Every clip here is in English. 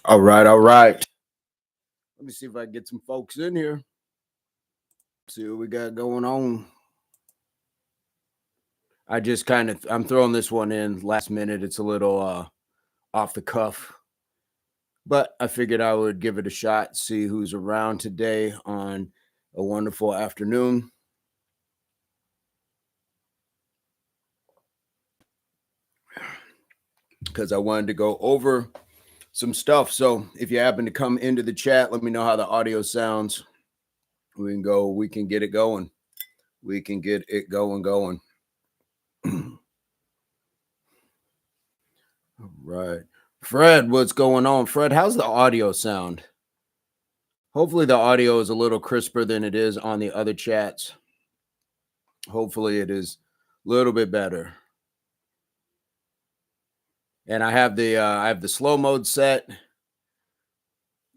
All right, all right. Let me see if I can get some folks in here. See what we got going on. I'm throwing this one in last minute. It's a little off the cuff, but I figured I would give it a shot, see who's around today on a wonderful afternoon. Because I wanted to go over some stuff. So if you happen to come into the chat, let me know how the audio sounds. We can get it going. We can get it going. All right. Fred, what's going on? Fred, how's the audio sound? Hopefully the audio is a little crisper than it is on the other chats. Hopefully it is a little bit better. And I have the slow mode set.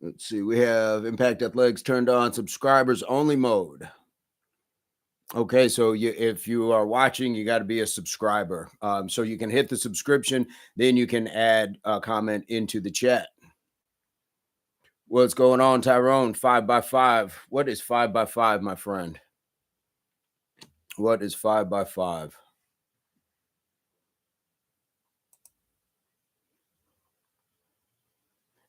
Let's see. We have Impact Athletics turned on, subscribers only mode. Okay, so if you are watching, you got to be a subscriber. So you can hit the subscription, then you can add a comment into the chat. What's going on, Tyrone? 5x5. What is 5x5, my friend? What is 5x5?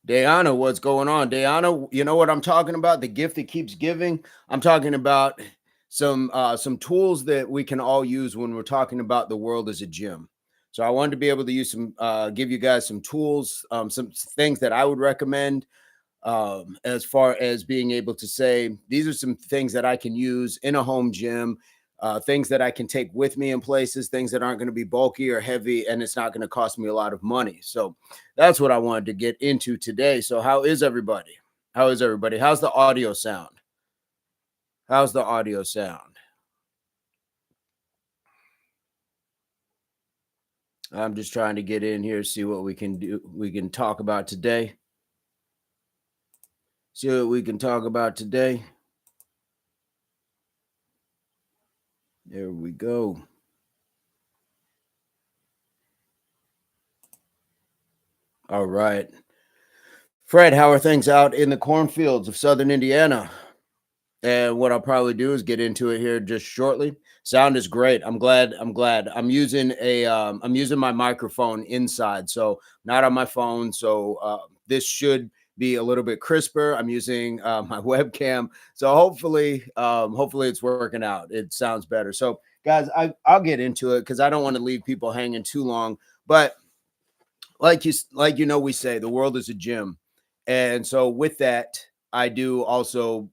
Dayana, what's going on? Dayana, you know what I'm talking about? The gift that keeps giving. I'm talking about some tools that we can all use when we're talking about the world as a gym. So I wanted to be able to use give you guys some tools, some things that I would recommend as far as being able to say, these are some things that I can use in a home gym, things that I can take with me in places, things that aren't going to be bulky or heavy, and it's not going to cost me a lot of money. So that's what I wanted to get into today. So how is everybody? How's the audio sound? How's the audio sound? I'm just trying to get in here, see what we can do. We can talk about today. See what we can talk about today. There we go. All right. Fred, how are things out in the cornfields of Southern Indiana? And what I'll probably do is get into it here just shortly. Sound is great. I'm glad. I'm using I'm using my microphone inside, so not on my phone. So this should be a little bit crisper. I'm using my webcam, so hopefully it's working out. It sounds better. So guys, I'll get into it because I don't want to leave people hanging too long. But we say the world is a gym, and so with that, I do also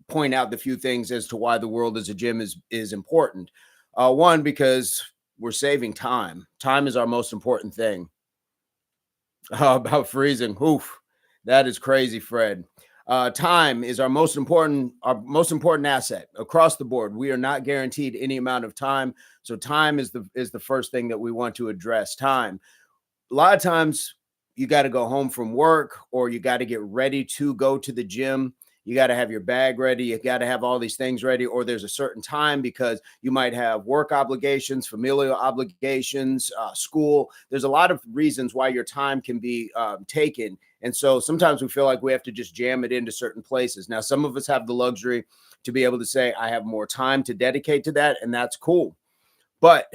point out the few things as to why the world as a gym is important. One, because we're saving time. Time is our most important thing. About freezing, oof, that is crazy, Fred. Time is our most important asset across the board. We are not guaranteed any amount of time, so time is the first thing that we want to address. Time. A lot of times, you got to go home from work, or you got to get ready to go to the gym. You got to have your bag ready. You got to have all these things ready, or there's a certain time because you might have work obligations, familial obligations, school. There's a lot of reasons why your time can be taken. And so sometimes we feel like we have to just jam it into certain places. Now, some of us have the luxury to be able to say, I have more time to dedicate to that, and that's cool. But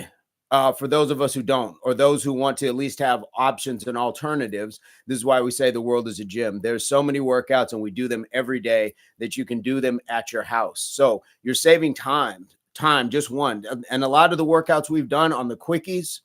for those of us who don't, or those who want to at least have options and alternatives, this is why we say the world is a gym. There's so many workouts, and we do them every day, that you can do them at your house. So you're saving time, just one. And a lot of the workouts we've done on the quickies,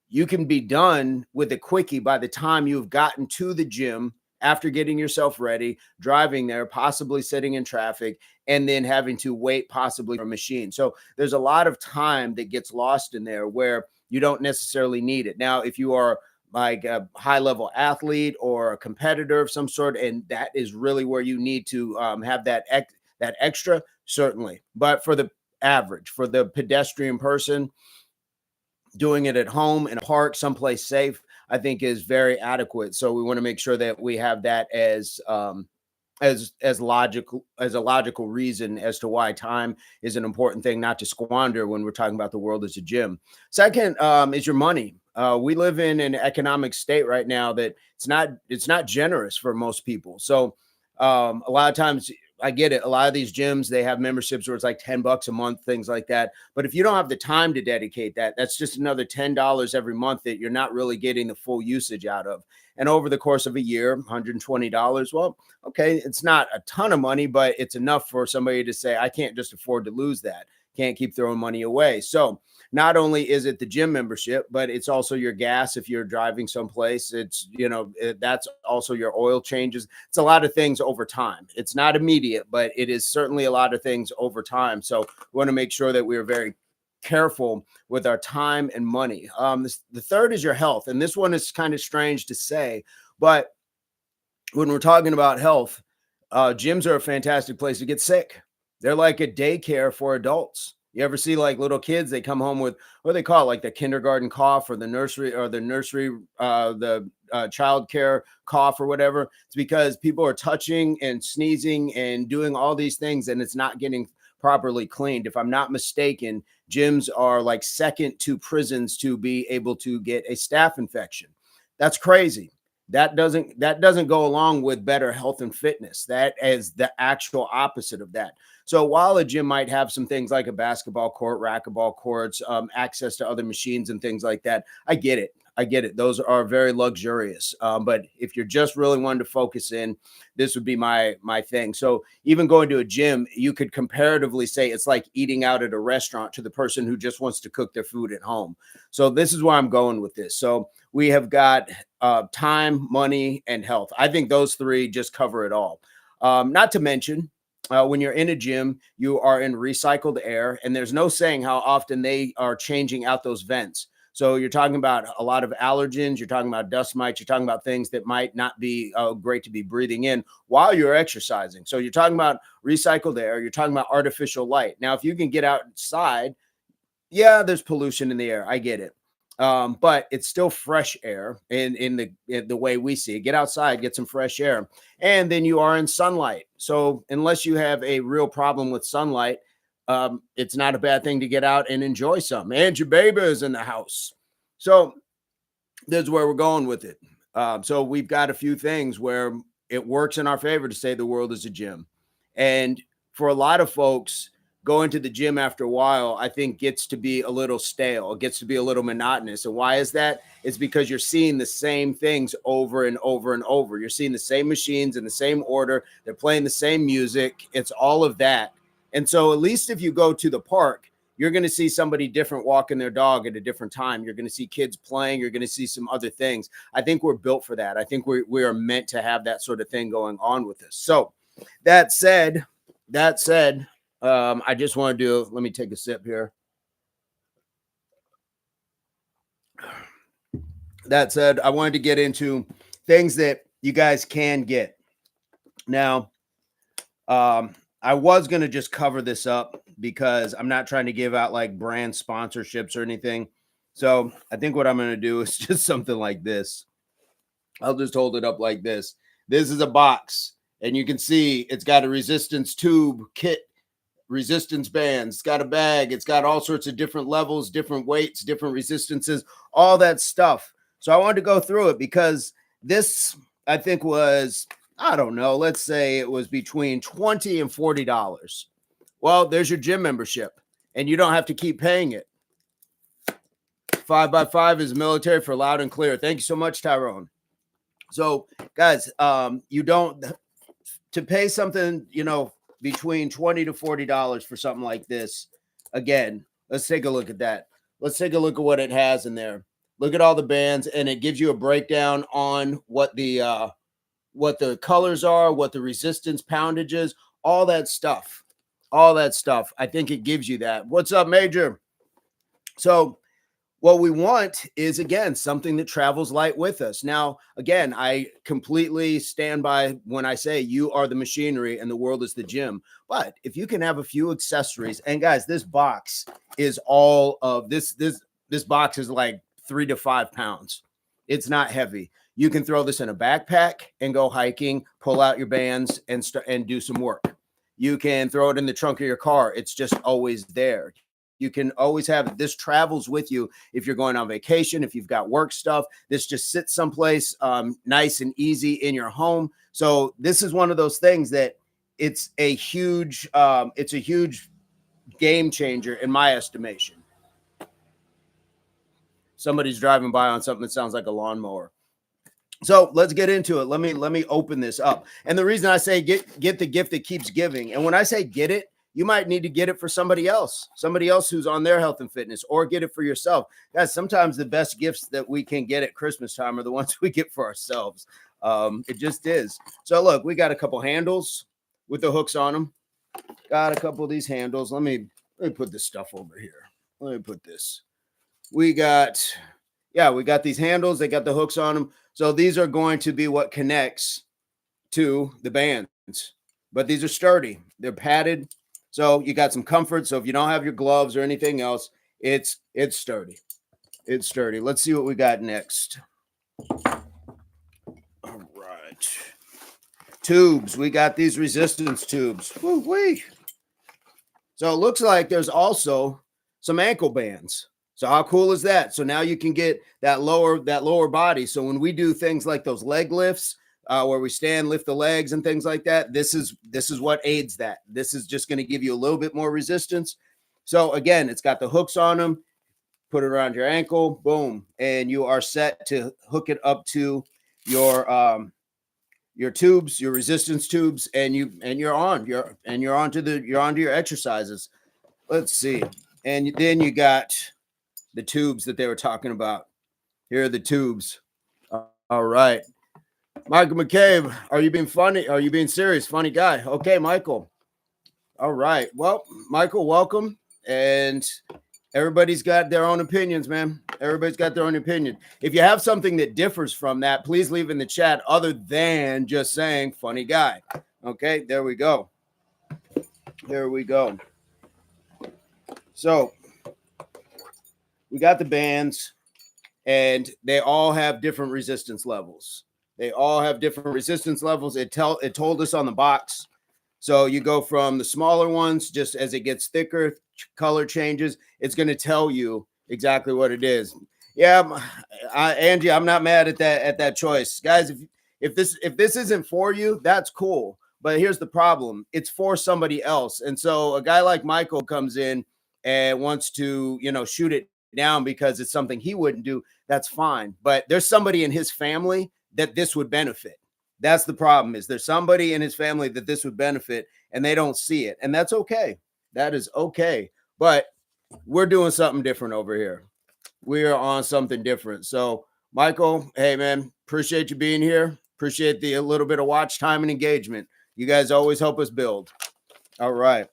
you can be done with a quickie by the time you've gotten to the gym, after getting yourself ready, driving there, possibly sitting in traffic, and then having to wait possibly for a machine. So there's a lot of time that gets lost in there where you don't necessarily need it. Now, if you are like a high-level athlete or a competitor of some sort, and that is really where you need to have that extra, certainly. But for the average, for the pedestrian person, doing it at home, in a park, someplace safe, I think is very adequate. So we want to make sure that we have that as logical, as a logical reason as to why time is an important thing not to squander when we're talking about the world as a gym. Second is your money. We live in an economic state right now that it's not generous for most people. So a lot of times I get it. A lot of these gyms, they have memberships where it's like $10 a month, things like that. But if you don't have the time to dedicate that, that's just another $10 every month that you're not really getting the full usage out of. And over the course of a year, $120. Well, okay, it's not a ton of money, but it's enough for somebody to say, I can't just afford to lose that. Can't keep throwing money away. So not only is it the gym membership, but it's also your gas if you're driving someplace. It's, that's also your oil changes. It's a lot of things over time. It's not immediate, but it is certainly a lot of things over time. So we want to make sure that we're very careful with our time and money. The third is your health. And this one is kind of strange to say, but when we're talking about health, gyms are a fantastic place to get sick. They're like a daycare for adults. You ever see like little kids? They come home with what do they call it, like the kindergarten cough or the nursery child care cough or whatever. It's because people are touching and sneezing and doing all these things, and it's not getting properly cleaned. If I'm not mistaken, gyms are like second to prisons to be able to get a staph infection. That's crazy. That doesn't go along with better health and fitness. That is the actual opposite of that. So while a gym might have some things like a basketball court, racquetball courts, access to other machines and things like that, I get it. I get it. Those are very luxurious. But if you're just really wanting to focus in, this would be my thing. So even going to a gym, you could comparatively say it's like eating out at a restaurant to the person who just wants to cook their food at home. So this is where I'm going with this. So we have got time, money, and health. I think those three just cover it all. Not to mention, when you're in a gym, you are in recycled air, and there's no saying how often they are changing out those vents. So you're talking about a lot of allergens, you're talking about dust mites, you're talking about things that might not be great to be breathing in while you're exercising. So you're talking about recycled air, you're talking about artificial light. Now, if you can get outside, yeah, there's pollution in the air. I get it. But it's still fresh air in the way we see it. Get outside, get some fresh air. And then you are in sunlight. So unless you have a real problem with sunlight, it's not a bad thing to get out and enjoy some. And your baby is in the house. So that's where we're going with it. So we've got a few things where it works in our favor to say the world is a gym. And for a lot of folks, going to the gym after a while, I think gets to be a little stale. It gets to be a little monotonous. And why is that? It's because you're seeing the same things over and over and over. You're seeing the same machines in the same order. They're playing the same music. It's all of that. And so at least if you go to the park, you're going to see somebody different walking their dog at a different time. You're going to see kids playing. You're going to see some other things. I think we're built for that. I think we are meant to have that sort of thing going on with us. So that said, I just want to let me take a sip here. That said, I wanted to get into things that you guys can get. Now, I was going to just cover this up because I'm not trying to give out like brand sponsorships or anything. So I think what I'm going to do is just something like this. I'll just hold it up like this. This is a box, and you can see it's got a resistance tube kit, resistance bands, it's got a bag, it's got all sorts of different levels, different weights, different resistances, all that stuff. So I wanted to go through it because this, I think, was, I don't know, let's say it was between $20 and $40. Well, there's your gym membership, and you don't have to keep paying it. 5x5 is military for loud and clear. Thank you so much, Tyrone. So, guys, you don't, to pay something, between $20 to $40 for something like this. Again, let's take a look at that. Let's take a look at what it has in there. Look at all the bands, and it gives you a breakdown on what the colors are, what the resistance poundage is, all that stuff. All that stuff. I think it gives you that. What's up, Major? So what we want is, again, something that travels light with us. Now, again, I completely stand by when I say you are the machinery and the world is the gym. But if you can have a few accessories, and guys, this box is all of this. This box is like 3 to 5 pounds. It's not heavy. You can throw this in a backpack and go hiking, pull out your bands and do some work. You can throw it in the trunk of your car. It's just always there. you can always have it. This travels with you if you're going on vacation, if you've got work stuff. This just sits someplace nice and easy in your home. So this is one of those things that it's a huge game changer in my estimation. Somebody's driving by on something that sounds like a lawnmower. So let's get into it. Let me open this up. And the reason I say get the gift that keeps giving, and when I say get it, you might need to get it for somebody else who's on their health and fitness, or get it for yourself. Guys, sometimes the best gifts that we can get at Christmas time are the ones we get for ourselves. It just is. So look, we got a couple handles with the hooks on them. Got a couple of these handles. Let me put this stuff over here. Let me put this. We got these handles. They got the hooks on them. So these are going to be what connects to the bands, but these are sturdy. They're padded. So you got some comfort. So if you don't have your gloves or anything else, it's sturdy. It's sturdy. Let's see what we got next. All right. Tubes. We got these resistance tubes. Woo-wee. So it looks like there's also some ankle bands. So how cool is that? So now you can get that lower body. So when we do things like those leg lifts, where we stand, lift the legs and things like that, this is what aids that. This is just going to give you a little bit more resistance. So again, it's got the hooks on them. Put it around your ankle, boom, and you are set to hook it up to your tubes, your resistance tubes, and you're onto your exercises. Let's see, and then you got the tubes that they were talking about. Here are the tubes. All right. Michael McCabe, are you being funny? Are you being serious? Funny guy. Okay, Michael. All right. Well, Michael, welcome. And everybody's got their own opinions, man. Everybody's got their own opinion. If you have something that differs from that, please leave in the chat other than just saying funny guy. Okay, there we go. There we go. So we got the bands, and they all have different resistance levels. They all have different resistance levels. It told us on the box. So you go from the smaller ones, just as it gets thicker, color changes. It's going to tell you exactly what it is. Yeah, Angie, I'm not mad at that choice, guys. If this isn't for you, that's cool. But here's the problem: it's for somebody else. And so a guy like Michael comes in and wants to, shoot it down because it's something he wouldn't do. That's fine. But there's somebody in his family that this would benefit. That's the problem. Is there's somebody in his family that this would benefit, and they don't see it. And that's okay. That is okay. But we're doing something different over here. We are on something different. So, Michael, hey, man, appreciate you being here. Appreciate a little bit of watch time and engagement. You guys always help us build. All right.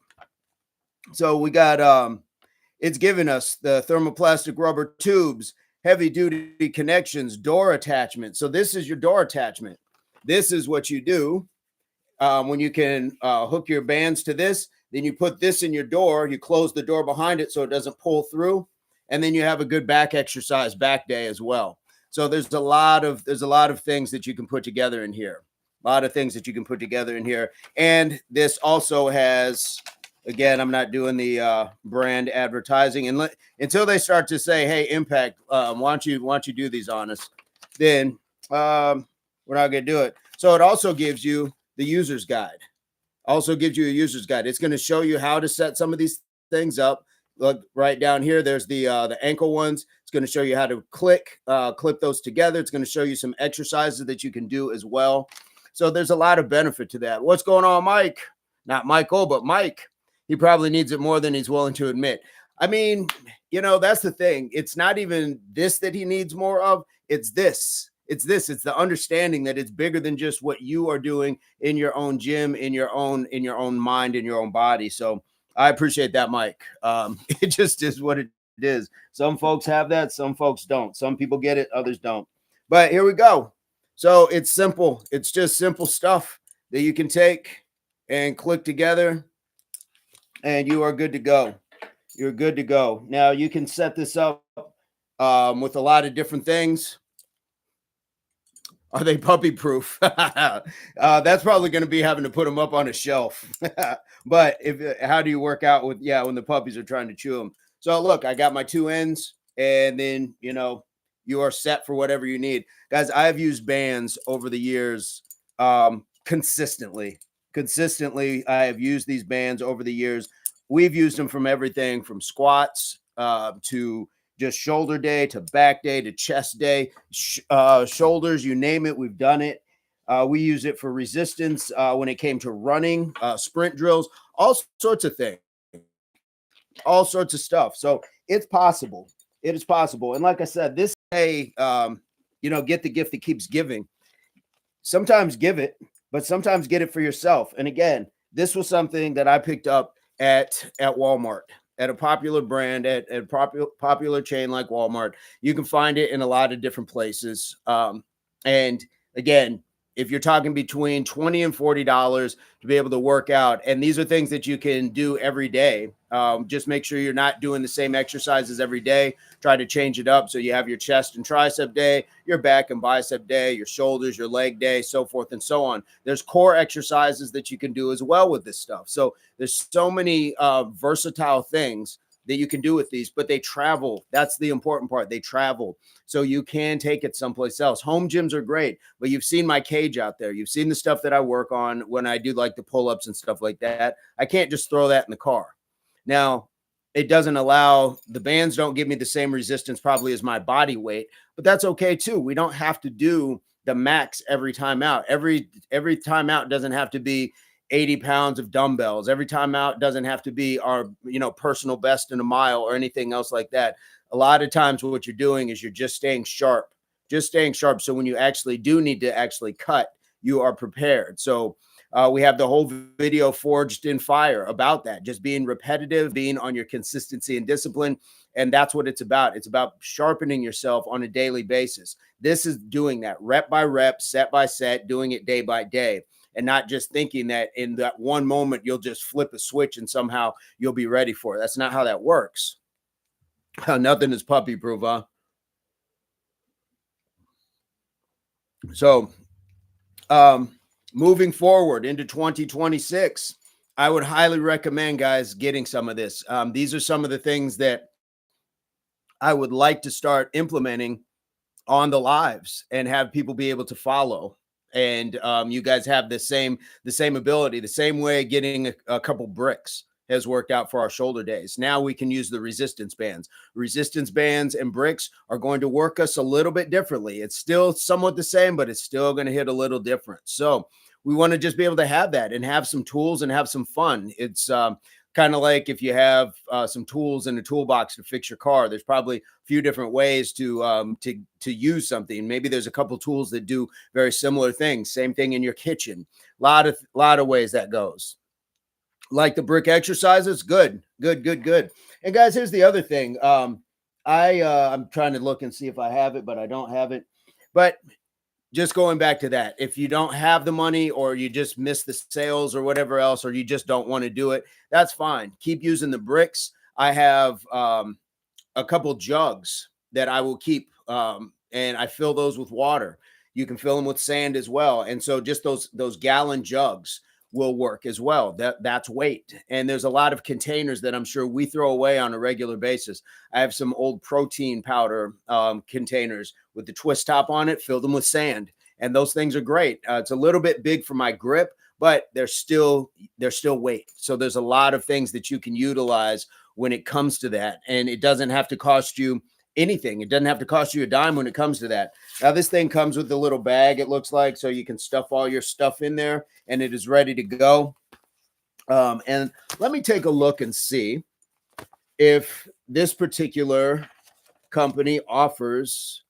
So we got, it's given us the thermoplastic rubber tubes, heavy duty connections, door attachment. So this is your door attachment. This is what you do when you can hook your bands to this. Then you put this in your door. You close the door behind it so it doesn't pull through, and then you have a good back exercise, back day as well. So there's a lot of things that you can put together in here. A lot of things that you can put together in here, and this also has. Again, I'm not doing the brand advertising, and until they start to say, "Hey, Impact, why don't you do these on us?" Then we're not going to do it. So it also gives you the user's guide. Also gives you a user's guide. It's going to show you how to set some of these things up. Look right down here. There's the ankle ones. It's going to show you how to clip those together. It's going to show you some exercises that you can do as well. So there's a lot of benefit to that. What's going on, Mike? Not Michael, but Mike. He probably needs it more than he's willing to admit. I mean, that's the thing. It's not even this that he needs more of. It's this. It's the understanding that it's bigger than just what you are doing in your own gym, in your own mind, in your own body. So I appreciate that, Mike. It just is what it is. Some folks have that. Some folks don't. Some people get it. Others don't. But here we go. So it's simple. It's just simple stuff that you can take and click together, and you are good to go. You're good to go. Now you can set this up with a lot of different things. Are they puppy proof? That's probably going to be having to put them up on a shelf. But how do you work out with when the puppies are trying to chew them? So look, I got my two ends, and then you are set for whatever you need. Guys, I've used bands over the years consistently. Consistently, I have used these bands over the years. We've used them from everything from squats to just shoulder day to back day to chest day, shoulders, you name it, we've done it. We use it for resistance when it came to running, sprint drills, all sorts of things, all sorts of stuff. So it's possible. It is possible. And like I said, this day, get the gift that keeps giving. Sometimes give it, but sometimes get it for yourself. And again, this was something that I picked up at Walmart, at a popular brand, at a popular chain like Walmart. You can find it in a lot of different places. And again, if you're talking between $20 and $40 to be able to work out, and these are things that you can do every day. Just make sure you're not doing the same exercises every day. Try to change it up so you have your chest and tricep day, your back and bicep day, your shoulders, your leg day, so forth and so on. There's core exercises that you can do as well with this stuff. So there's so many versatile things that you can do with these, but they travel. That's the important part. They travel. So you can take it someplace else. Home gyms are great, but you've seen my cage out there. You've seen the stuff that I work on when I do like the pull-ups and stuff like that. I can't just throw that in the car. Now, it doesn't allow, the bands don't give me the same resistance probably as my body weight, but that's okay too. We don't have to do the max every time out. Every time out doesn't have to be 80 pounds of dumbbells. Every time out doesn't have to be our, personal best in a mile or anything else like that. A lot of times what you're doing is you're just staying sharp. So when you actually do need to actually cut, you are prepared. So we have the whole video Forged in Fire about that, just being repetitive, being on your consistency and discipline. And that's what it's about. It's about sharpening yourself on a daily basis. This is doing that rep by rep, set by set, doing it day by day, and not just thinking that in that one moment you'll just flip a switch and somehow you'll be ready for it. That's not how that works. Nothing is puppy proof, huh? So, moving forward into 2026, I would highly recommend, guys, getting some of this. These are some of the things that I would like to start implementing on the lives and have people be able to follow. And you guys have the same ability, the same way getting a couple bricks has worked out for our shoulder days. Now we can use the resistance bands. Resistance bands and bricks are going to work us a little bit differently. It's still somewhat the same, but it's still going to hit a little different. So we want to just be able to have that and have some tools and have some fun. It's kind of like if you have some tools in a toolbox to fix your car. There's probably a few different ways to use something. Maybe there's a couple tools that do very similar things. Same thing in your kitchen. Lot of ways that goes. Like the brick exercises, good. And guys, here's the other thing. I'm trying to look and see if I have it, but I don't have it. But just going back to that, if you don't have the money or you just miss the sales or whatever else, or you just don't want to do it, that's fine. Keep using the bricks. I have a couple jugs that I will keep, and I fill those with water. You can fill them with sand as well. And so just those gallon jugs will work as well. That's weight. And there's a lot of containers that I'm sure we throw away on a regular basis. I have some old protein powder containers with the twist top on it, fill them with sand. And those things are great. It's a little bit big for my grip, but they're still weight. So there's a lot of things that you can utilize when it comes to that. And it doesn't have to cost you anything. It doesn't have to cost you a dime when it comes to that. Now, this thing comes with a little bag, it looks like, so you can stuff all your stuff in there and it is ready to go. And let me take a look and see if this particular company offers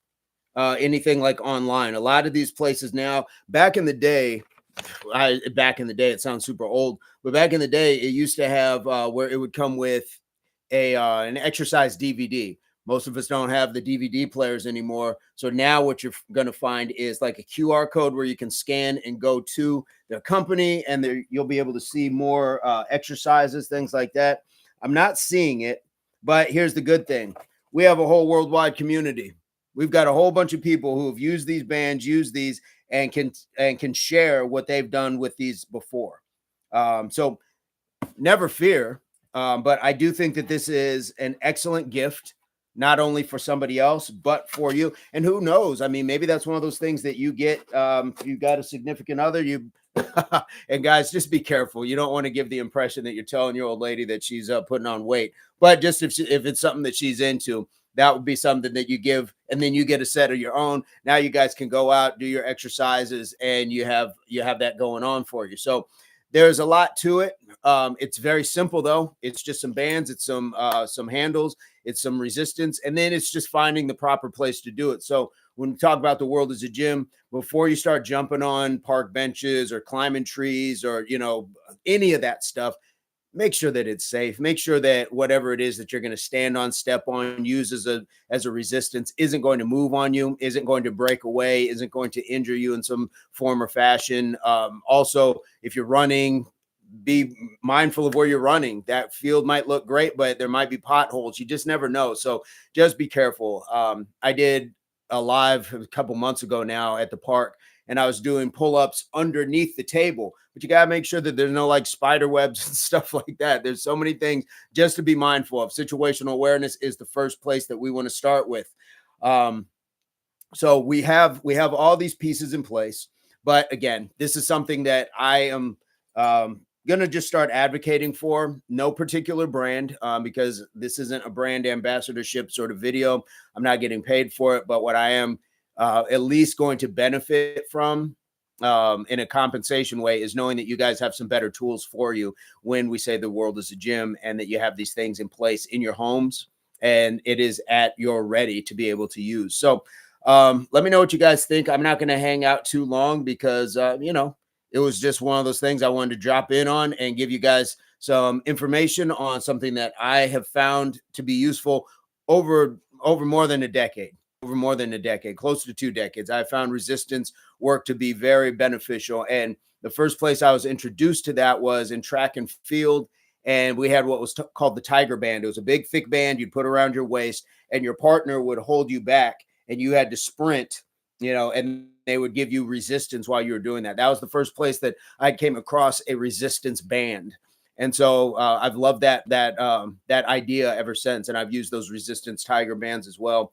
anything like online. A lot of these places now, back in the day, it sounds super old, but back in the day, it used to have where it would come with an exercise DVD. Most of us don't have the DVD players anymore. So now what you're going to find is like a QR code where you can scan and go to their company, and you'll be able to see more exercises, things like that. I'm not seeing it, but here's the good thing. We have a whole worldwide community. We've got a whole bunch of people who have used these bands, and can share what they've done with these before. So never fear. But I do think that this is an excellent gift, not only for somebody else, but for you. And who knows? I mean, maybe that's one of those things that you get. You got a significant other. You and guys, just be careful. You don't want to give the impression that you're telling your old lady that she's putting on weight. But just if it's something that she's into, that would be something that you give, and then you get a set of your own. Now you guys can go out, do your exercises, and you have that going on for you. So there's a lot to it. It's very simple though. It's just some bands, it's some handles, it's some resistance, and then it's just finding the proper place to do it. So when we talk about the world as a gym, before you start jumping on park benches or climbing trees or any of that stuff, make sure that it's safe. Make sure that whatever it is that you're going to stand on, step on, use as a resistance isn't going to move on you, isn't going to break away, isn't going to injure you in some form or fashion. Also, if you're running, be mindful of where you're running. That field might look great, but there might be potholes. You just never know. So just be careful. I did a live a couple months ago now at the park, and I was doing pull-ups underneath the table. But you got to make sure that there's no like spider webs and stuff like that. There's so many things just to be mindful of. Situational awareness is the first place that we want to start with. So we have all these pieces in place. But again, this is something that I am going to just start advocating for. No particular brand, because this isn't a brand ambassadorship sort of video. I'm not getting paid for it, but what I am at least going to benefit from in a compensation way is knowing that you guys have some better tools for you when we say the world is a gym, and that you have these things in place in your homes and it is at your ready to be able to use. So let me know what you guys think. I'm not going to hang out too long because, it was just one of those things I wanted to drop in on and give you guys some information on something that I have found to be useful over more than a decade. Over more than a decade, close to 2 decades, I found resistance work to be very beneficial. And the first place I was introduced to that was in track and field. And we had what was called the Tiger Band. It was a big, thick band you'd put around your waist, and your partner would hold you back, and you had to sprint, and they would give you resistance while you were doing that. That was the first place that I came across a resistance band. And so I've loved that idea ever since. And I've used those resistance Tiger bands as well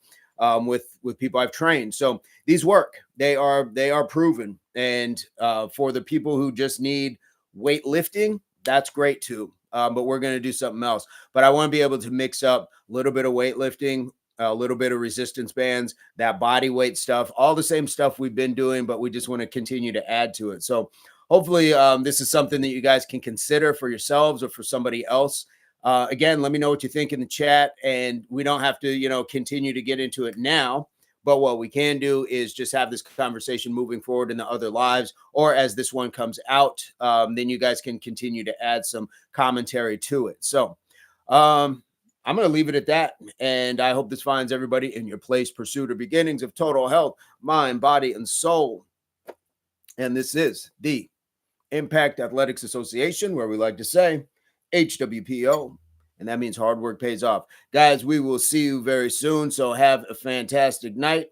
with people I've trained. So these work. They are proven. And for the people who just need weightlifting, that's great too. But we're going to do something else. But I want to be able to mix up a little bit of weightlifting, a little bit of resistance bands, that body weight stuff, all the same stuff we've been doing, but we just want to continue to add to it. So hopefully this is something that you guys can consider for yourselves or for somebody else. Again, let me know what you think in the chat, and we don't have to, continue to get into it now. But what we can do is just have this conversation moving forward in the other lives, or as this one comes out, then you guys can continue to add some commentary to it. So I'm going to leave it at that. And I hope this finds everybody in your place, pursuit or beginnings of total health, mind, body, and soul. And this is the Impact Athletics Association, where we like to say HWPO. And that means hard work pays off. Guys, we will see you very soon. So have a fantastic night.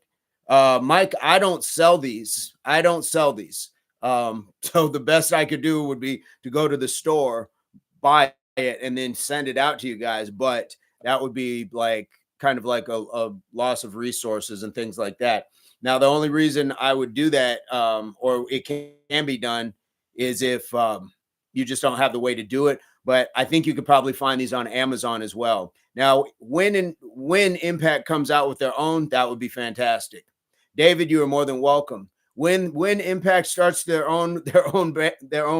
Mike, I don't sell these. So the best I could do would be to go to the store, buy it, and then send it out to you guys. But that would be like kind of like a loss of resources and things like that. Now, the only reason I would do that, or it can be done, is if you just don't have the way to do it. But I think you could probably find these on Amazon as well. Now, when Impact comes out with their own, that would be fantastic. David, you are more than welcome. When Impact starts their own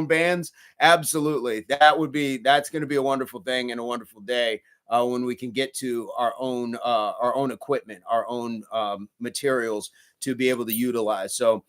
bands, absolutely, that's going to be a wonderful thing and a wonderful day when we can get to our own equipment, our own materials to be able to utilize. So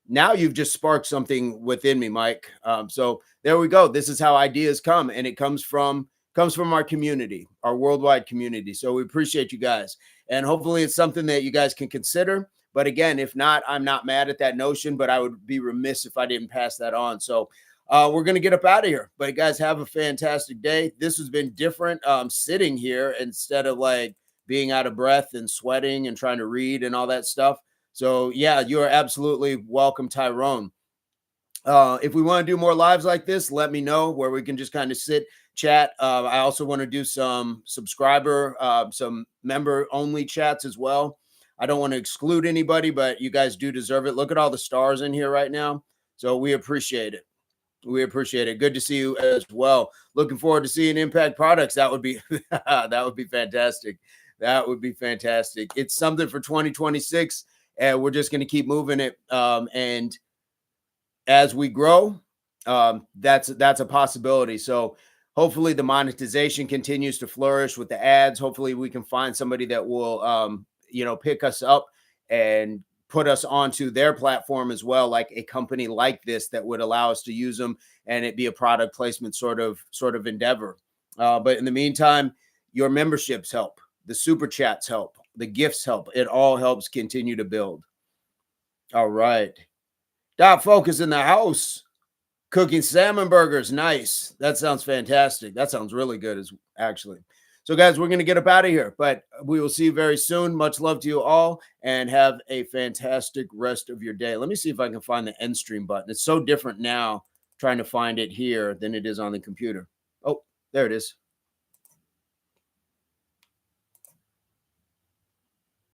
now you've just sparked something within me, Mike. So there we go. This is how ideas come, and it comes from our community, our worldwide community. So we appreciate you guys, and hopefully it's something that you guys can consider. But again, if not, I'm not mad at that notion, but I would be remiss if I didn't pass that on. So we're going to get up out of here. But guys, have a fantastic day. This has been different sitting here instead of like being out of breath and sweating and trying to read and all that stuff. So yeah, you are absolutely welcome, Tyrone. If we want to do more lives like this, let me know, where we can just kind of sit chat. I also want to do some subscriber, some member only chats as well. I don't want to exclude anybody, but you guys do deserve it. Look at all the stars in here right now. So we appreciate it. We appreciate it. Good to see you as well. Looking forward to seeing Impact Products. That would be that would be fantastic. That would be fantastic. It's something for 2026, and we're just going to keep moving it. And as we grow, that's a possibility. So hopefully the monetization continues to flourish with the ads. Hopefully we can find somebody that will pick us up and put us onto their platform as well, like a company like this that would allow us to use them and it be a product placement sort of endeavor. But in the meantime, your memberships help, the super chats help, the gifts help. It all helps continue to build. All right. Doc Focus in the house. Cooking salmon burgers. Nice. That sounds fantastic. That sounds really good as actually. So, guys, we're going to get up out of here, but we will see you very soon. Much love to you all and have a fantastic rest of your day. Let me see if I can find the end stream button. It's so different now trying to find it here than it is on the computer. Oh, there it is.